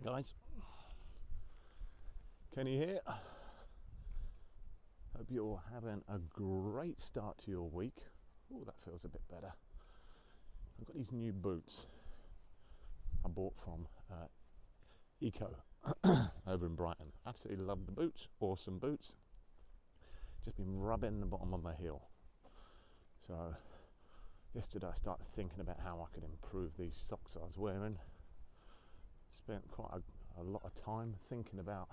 Morning guys, Kenny here. Hope you're having a great start to your week. Oh, that feels a bit better. I've got these new boots I bought from Eco over in Brighton. Absolutely love the boots, awesome boots. Just been rubbing the bottom of my heel. So yesterday I started thinking about how I could improve these socks I was wearing. Spent quite a lot of time thinking about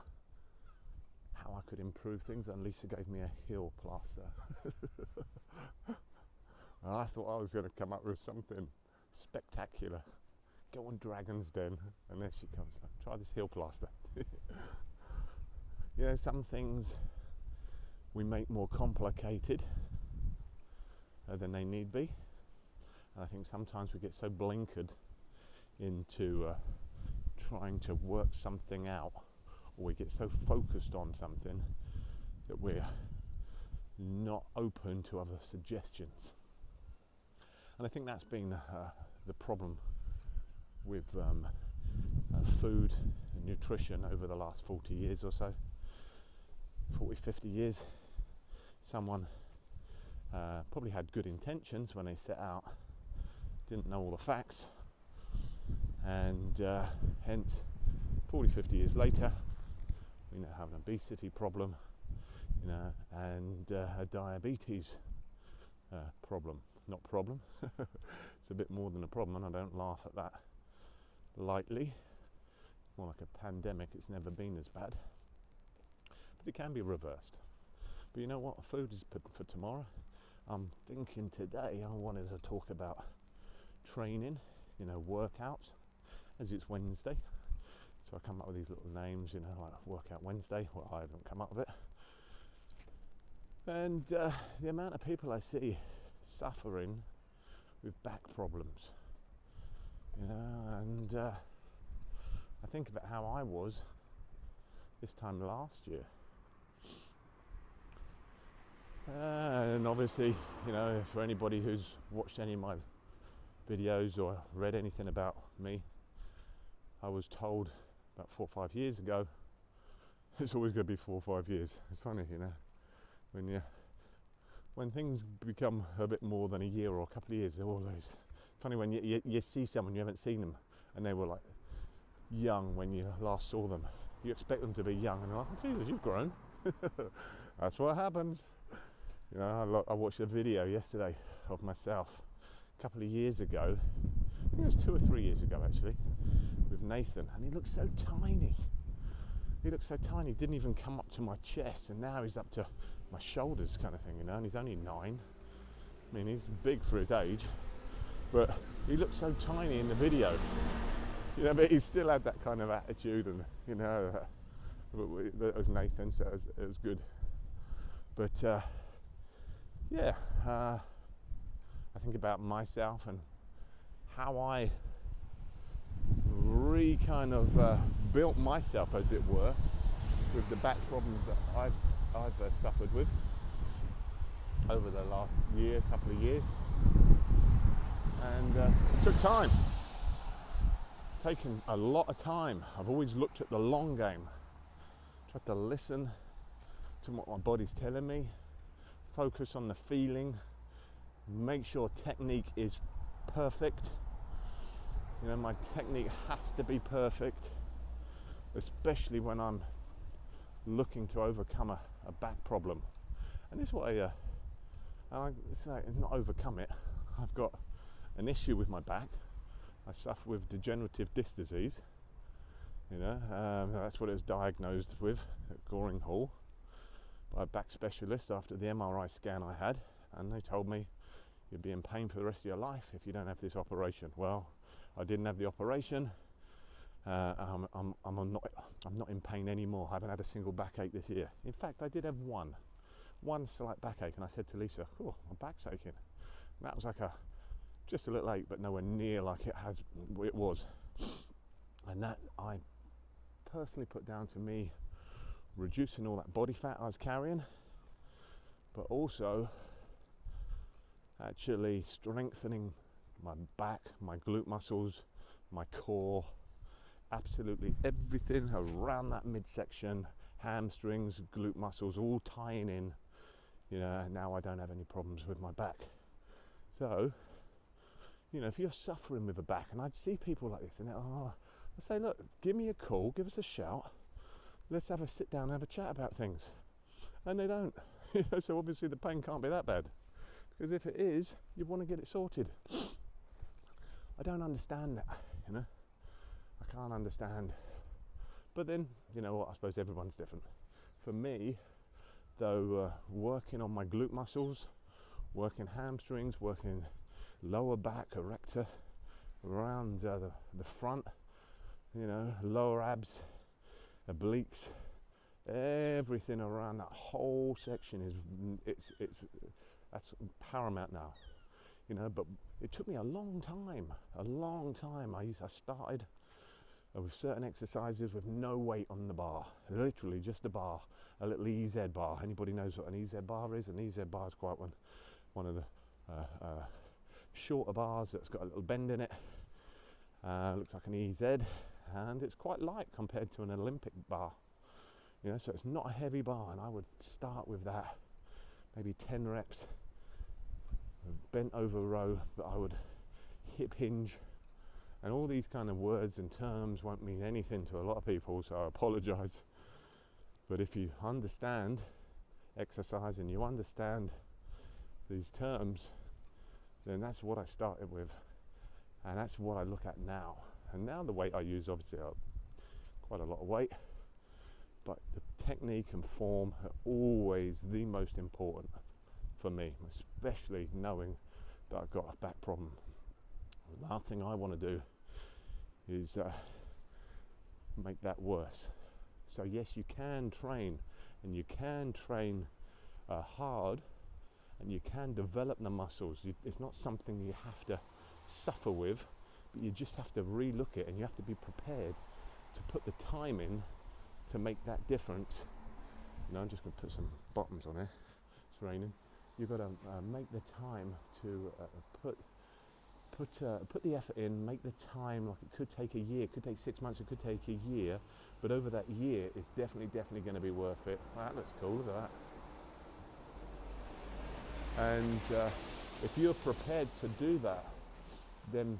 how I could improve things, and Lisa gave me a heel plaster. And I thought I was going to come up with something spectacular. Go on Dragon's Den, and there she comes. Try this heel plaster. You know, some things we make more complicated than they need be. And I think sometimes we get so blinkered into trying to work something out, or we get so focused on something that we're not open to other suggestions. And I think that's been the problem with food and nutrition over the last 40 years or so. 40, 50 years. Someone probably had good intentions when they set out, didn't know all the facts, and hence 40, 50 years later we now have an obesity problem, you know, and a diabetes problem. Not problem. It's a bit more than a problem, and I don't laugh at that lightly. More like a pandemic. It's never been as bad, but it can be reversed. But you know what? Food is for tomorrow. I'm thinking today I wanted to talk about training, you know, workouts, as it's Wednesday. So I come up with these little names, you know, like Workout Wednesday. Well, I haven't come up with it. And the amount of people I see suffering with back problems, you know, and I think about how I was this time last year. And obviously, you know, for anybody who's watched any of my videos or read anything about me, I was told about 4 or 5 years ago, it's always going to be 4 or 5 years. It's funny, you know, when things become a bit more than a year or a couple of years, they're always funny when you see someone you haven't seen them and they were like young when you last saw them. You expect them to be young and you're like, oh, Jesus, you've grown. That's what happens. You know, I watched a video yesterday of myself a couple of years ago. I think it was 2 or 3 years ago actually, with Nathan, and he looked so tiny. He looked so tiny, he didn't even come up to my chest, and now he's up to my shoulders kind of thing, you know, and he's only 9. I mean, he's big for his age, but he looked so tiny in the video, you know, but he still had that kind of attitude, and, you know, that was Nathan, so it was good. But, yeah, I think about myself and how I built myself, as it were, with the back problems that I've suffered with over the last couple of years, and it took time, taken a lot of time. I've always looked at the long game, tried to listen to what my body's telling me, focus on the feeling, make sure technique is perfect. You know, my technique has to be perfect, especially when I'm looking to overcome a back problem. And this is what it's not overcome it. I've got an issue with my back. I suffer with Degenerative Disk Disease. You know, that's what it was diagnosed with at Goring Hall by a back specialist after the MRI scan I had, and they told me you'd be in pain for the rest of your life if you don't have this operation. Well, I didn't have the operation. I'm not in pain anymore. I haven't had a single backache this year. In fact, I did have one slight backache, and I said to Lisa, "Oh, my back's aching." And that was like just a little ache, but nowhere near like it was. And that I personally put down to me reducing all that body fat I was carrying, but also actually strengthening my back, my glute muscles, my core, absolutely everything around that midsection, hamstrings, glute muscles, all tying in. You know, now I don't have any problems with my back. So, you know, if you're suffering with a back, and I see people like this, and I say, look, give me a call, give us a shout, let's have a sit down and have a chat about things. And they don't. You know, so obviously the pain can't be that bad, because if it is, you want to get it sorted. I don't understand that, you know. I can't understand. But then, you know what, I suppose everyone's different. For me, though, working on my glute muscles, working hamstrings, working lower back, erector, around the front, you know, lower abs, obliques, everything around that whole section is that's paramount now, you know. But it took me a long time. I started with certain exercises with no weight on the bar, literally just a bar, a little EZ bar. Anybody knows what an EZ bar is? An EZ bar is quite one of the shorter bars that's got a little bend in it. Looks like an EZ, and it's quite light compared to an Olympic bar. You know, so it's not a heavy bar, and I would start with that, maybe 10 reps, bent over row, but I would hip hinge, and all these kind of words and terms won't mean anything to a lot of people, so I apologise. But if you understand exercise and you understand these terms, then that's what I started with, and that's what I look at now. And now the weight I use, obviously, quite a lot of weight, but the technique and form are always the most important for me, especially knowing that I've got a back problem. The last thing I want to do is make that worse. So yes, you can train, and you can train hard, and you can develop the muscles. It's not something you have to suffer with, but you just have to re-look it, and you have to be prepared to put the time in to make that difference. You know, I'm just going to put some bottoms on here. It's raining. You've got to make the time to put the effort in, make the time. Like, it could take a year, it could take 6 months, it could take a year, but over that year, it's definitely going to be worth it. Well, that looks cool, look at that. And if you're prepared to do that, then,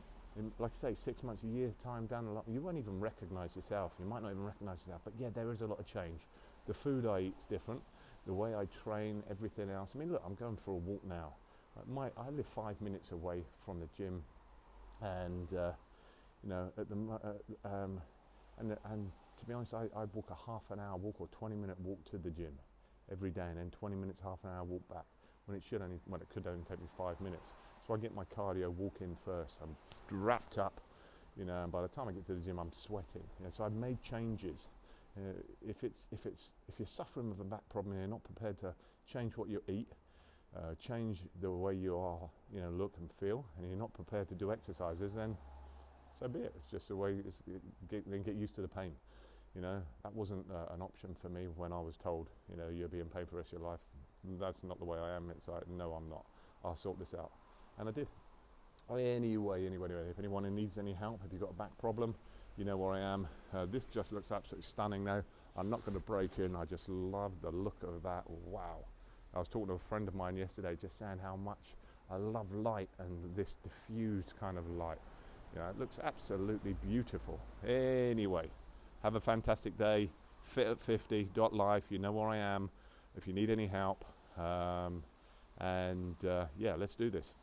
like I say, 6 months, a year time down the line, you won't even recognise yourself. You might not even recognise yourself, but yeah, there is a lot of change. The food I eat is different. The way I train, everything else. I mean, look, I'm going for a walk now. I live 5 minutes away from the gym, and you know, and to be honest, I walk a half an hour walk or 20-minute walk to the gym every day, and then 20 minutes, half an hour walk back. When it could only take me 5 minutes. So I get my cardio walk in first. I'm wrapped up, you know, and by the time I get to the gym, I'm sweating. You know, so I've made changes. If you're suffering with a back problem and you're not prepared to change what you eat, change the way you are, you know, look and feel, and you're not prepared to do exercises, then so be it. It's just the way. Then get used to the pain. You know, that wasn't an option for me when I was told, you know, you'll be in pain for the rest of your life. That's not the way I am. It's like, no, I'm not. I'll sort this out. And I did. Anyway, if anyone needs any help, if you've got a back problem, you know where I am. This just looks absolutely stunning now. I'm not going to break in. I just love the look of that. Wow. I was talking to a friend of mine yesterday, just saying how much I love light and this diffused kind of light. You know, it looks absolutely beautiful. Anyway, have a fantastic day. fit@50.life. You know where I am if you need any help. Yeah, let's do this.